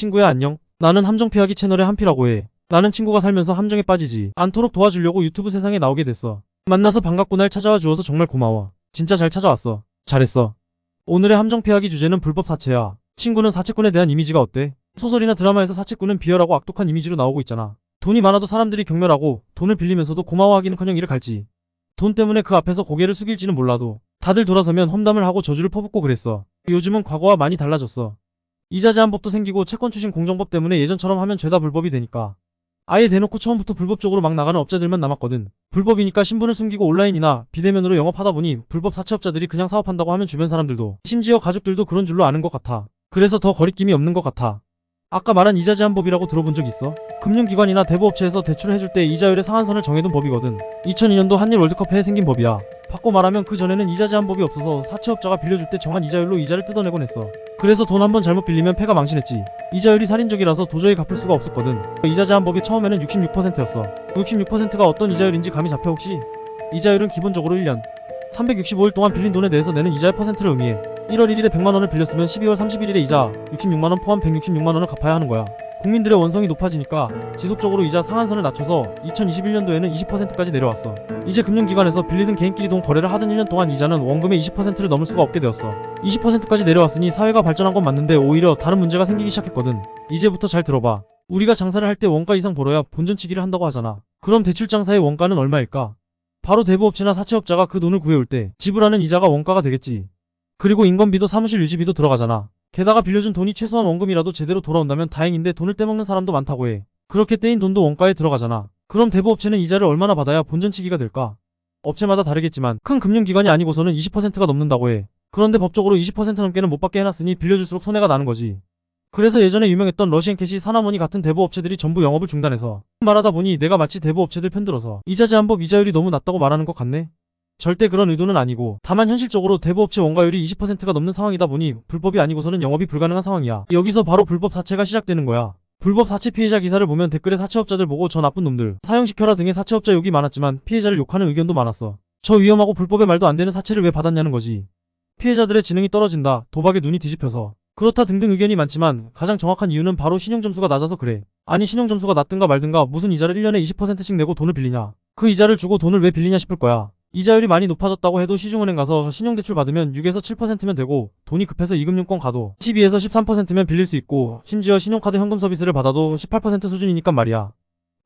친구야 안녕. 나는 함정 피하기 채널의 한피라고 해. 나는 친구가 살면서 함정에 빠지지 않도록 도와주려고 유튜브 세상에 나오게 됐어. 만나서 반갑고 날 찾아와 주어서 정말 고마워. 진짜 잘 찾아왔어. 잘했어. 오늘의 함정 피하기 주제는 불법 사채야. 친구는 사채꾼에 대한 이미지가 어때? 소설이나 드라마에서 사채꾼은 비열하고 악독한 이미지로 나오고 있잖아. 돈이 많아도 사람들이 경멸하고 돈을 빌리면서도 고마워하기는커녕 이를 갈지. 돈 때문에 그 앞에서 고개를 숙일지는 몰라도 다들 돌아서면 험담을 하고 저주를 퍼붓고 그랬어. 요즘은 과거와 많이 달라졌어. 이자 제한법도 생기고 채권 추심 공정법 때문에 예전처럼 하면 죄다 불법이 되니까 아예 대놓고 처음부터 불법적으로 막 나가는 업자들만 남았거든. 불법이니까 신분을 숨기고 온라인이나 비대면으로 영업하다 보니 불법 사채업자들이 그냥 사업한다고 하면 주변 사람들도 심지어 가족들도 그런 줄로 아는 것 같아. 그래서 더 거리낌이 없는 것 같아. 아까 말한 이자 제한법이라고 들어본 적 있어? 금융기관이나 대부업체에서 대출을 해줄 때 이자율의 상한선을 정해둔 법이거든. 2002년도 한일 월드컵 해에 생긴 법이야. 바꿔 말하면 그 전에는 이자 제한법이 없어서 사채업자가 빌려줄 때 정한 이자율로 이자를 뜯어내곤 했어. 그래서 돈 한 번 잘못 빌리면 패가 망신했지. 이자율이 살인적이라서 도저히 갚을 수가 없었거든. 이자 제한법이 처음에는 66%였어. 66%가 어떤 이자율인지 감이 잡혀 혹시? 이자율은 기본적으로 1년 365일 동안 빌린 돈에 대해서 내는 이자의 퍼센트를 의미해. 1월 1일에 100만원을 빌렸으면 12월 31일에 이자 66만원 포함 166만원을 갚아야 하는 거야. 국민들의 원성이 높아지니까 지속적으로 이자 상한선을 낮춰서 2021년도에는 20%까지 내려왔어. 이제 금융기관에서 빌리든 개인끼리 돈 거래를 하든 1년 동안 이자는 원금의 20%를 넘을 수가 없게 되었어. 20%까지 내려왔으니 사회가 발전한 건 맞는데 오히려 다른 문제가 생기기 시작했거든. 이제부터 잘 들어봐. 우리가 장사를 할 때 원가 이상 벌어야 본전치기를 한다고 하잖아. 그럼 대출 장사의 원가는 얼마일까? 바로 대부업체나 사채업자가 그 돈을 구해올 때 지불하는 이자가 원가가 되겠지. 그리고 인건비도 사무실 유지비도 들어가잖아. 게다가 빌려준 돈이 최소한 원금이라도 제대로 돌아온다면 다행인데 돈을 떼먹는 사람도 많다고 해. 그렇게 떼인 돈도 원가에 들어가잖아. 그럼 대부업체는 이자를 얼마나 받아야 본전치기가 될까? 업체마다 다르겠지만 큰 금융기관이 아니고서는 20%가 넘는다고 해. 그런데 법적으로 20% 넘게는 못 받게 해놨으니 빌려줄수록 손해가 나는 거지. 그래서 예전에 유명했던 러시앤캐시, 사나머니 같은 대부업체들이 전부 영업을 중단해서 말하다 보니 내가 마치 대부업체들 편들어서 이자 제한법 이자율이 너무 낮다고 말하는 것 같네? 절대 그런 의도는 아니고 다만 현실적으로 대부업체 원가율이 20%가 넘는 상황이다 보니 불법이 아니고서는 영업이 불가능한 상황이야. 여기서 바로 불법 사채가 시작되는 거야. 불법 사채 피해자 기사를 보면 댓글에 사채업자들 보고 저 나쁜 놈들 사형시켜라 등의 사채업자 욕이 많았지만 피해자를 욕하는 의견도 많았어. 저 위험하고 불법에 말도 안 되는 사채를 왜 받았냐는 거지. 피해자들의 지능이 떨어진다, 도박에 눈이 뒤집혀서 그렇다 등등 의견이 많지만 가장 정확한 이유는 바로 신용점수가 낮아서 그래. 아니 신용점수가 낮든가 말든가 무슨 이자를 1년에 20%씩 내고 돈을 빌리냐. 그 이자를 주고 돈을 왜 빌리냐 싶을 거야. 이자율이 많이 높아졌다고 해도 시중은행 가서 신용대출 받으면 6에서 7%면 되고 돈이 급해서 이금융권 가도 12에서 13%면 빌릴 수 있고 심지어 신용카드 현금 서비스를 받아도 18% 수준이니까 말이야.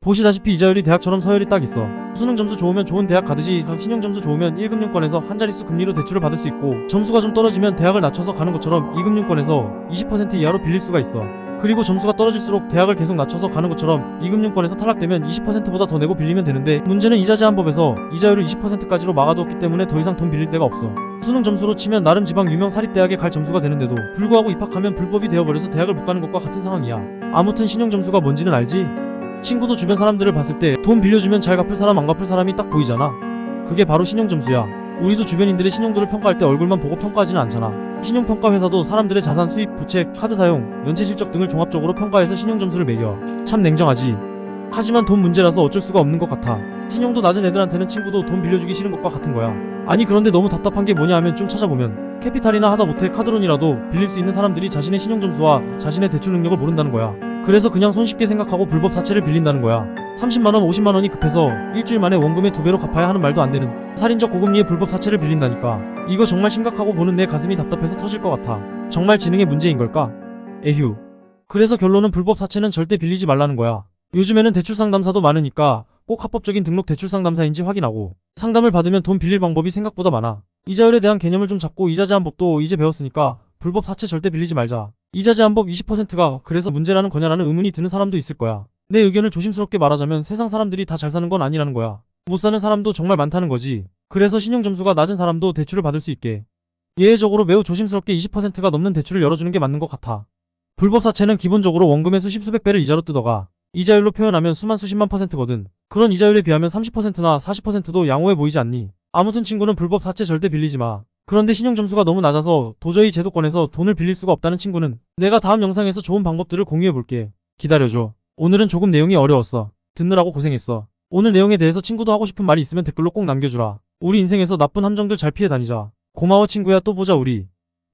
보시다시피 이자율이 대학처럼 서열이 딱 있어. 수능 점수 좋으면 좋은 대학 가듯이 신용 점수 좋으면 1금융권에서 한 자릿수 금리로 대출을 받을 수 있고 점수가 좀 떨어지면 대학을 낮춰서 가는 것처럼 2금융권에서 20% 이하로 빌릴 수가 있어. 그리고 점수가 떨어질수록 대학을 계속 낮춰서 가는 것처럼 2금융권에서 탈락되면 20%보다 더 내고 빌리면 되는데 문제는 이자 제한법에서 이자율을 20%까지로 막아두었기 때문에 더 이상 돈 빌릴 데가 없어. 수능 점수로 치면 나름 지방 유명 사립대학에 갈 점수가 되는데도 불구하고 입학하면 불법이 되어버려서 대학을 못 가는 것과 같은 상황이야. 아무튼 신용 점수가 뭔지는 알지? 친구도 주변 사람들을 봤을 때 돈 빌려주면 잘 갚을 사람 안 갚을 사람이 딱 보이잖아. 그게 바로 신용점수야. 우리도 주변인들의 신용도를 평가할 때 얼굴만 보고 평가하지는 않잖아. 신용평가 회사도 사람들의 자산, 수입, 부채, 카드 사용, 연체 실적 등을 종합적으로 평가해서 신용점수를 매겨. 참 냉정하지. 하지만 돈 문제라서 어쩔 수가 없는 것 같아. 신용도 낮은 애들한테는 친구도 돈 빌려주기 싫은 것과 같은 거야. 아니 그런데 너무 답답한 게 뭐냐 하면 좀 찾아보면 캐피탈이나 하다못해 카드론이라도 빌릴 수 있는 사람들이 자신의 신용점수와 자신의 대출 능력을 모른다는 거야. 그래서 그냥 손쉽게 생각하고 불법 사채를 빌린다는 거야. 30만원 50만원이 급해서 일주일 만에 원금의 2배로 갚아야 하는 말도 안 되는 살인적 고금리의 불법 사채를 빌린다니까. 이거 정말 심각하고 보는 내 가슴이 답답해서 터질 것 같아. 정말 지능의 문제인 걸까? 에휴. 그래서 결론은 불법 사채는 절대 빌리지 말라는 거야. 요즘에는 대출 상담사도 많으니까 꼭 합법적인 등록 대출 상담사인지 확인하고 상담을 받으면 돈 빌릴 방법이 생각보다 많아. 이자율에 대한 개념을 좀 잡고 이자 제한법도 이제 배웠으니까 불법 사채 절대 빌리지 말자. 이자 제한법 20%가 그래서 문제라는 거냐라는 의문이 드는 사람도 있을 거야. 내 의견을 조심스럽게 말하자면 세상 사람들이 다 잘 사는 건 아니라는 거야. 못 사는 사람도 정말 많다는 거지. 그래서 신용점수가 낮은 사람도 대출을 받을 수 있게 예외적으로 매우 조심스럽게 20%가 넘는 대출을 열어주는 게 맞는 것 같아. 불법 사채는 기본적으로 원금의 수십 수백 배를 이자로 뜯어가. 이자율로 표현하면 수만 수십만 %거든. 그런 이자율에 비하면 30%나 40%도 양호해 보이지 않니? 아무튼 친구는 불법 사채 절대 빌리지 마. 그런데 신용점수가 너무 낮아서 도저히 제도권에서 돈을 빌릴 수가 없다는 친구는 내가 다음 영상에서 좋은 방법들을 공유해볼게. 기다려줘. 오늘은 조금 내용이 어려웠어. 듣느라고 고생했어. 오늘 내용에 대해서 친구도 하고 싶은 말이 있으면 댓글로 꼭 남겨주라. 우리 인생에서 나쁜 함정들 잘 피해 다니자. 고마워 친구야, 또 보자 우리.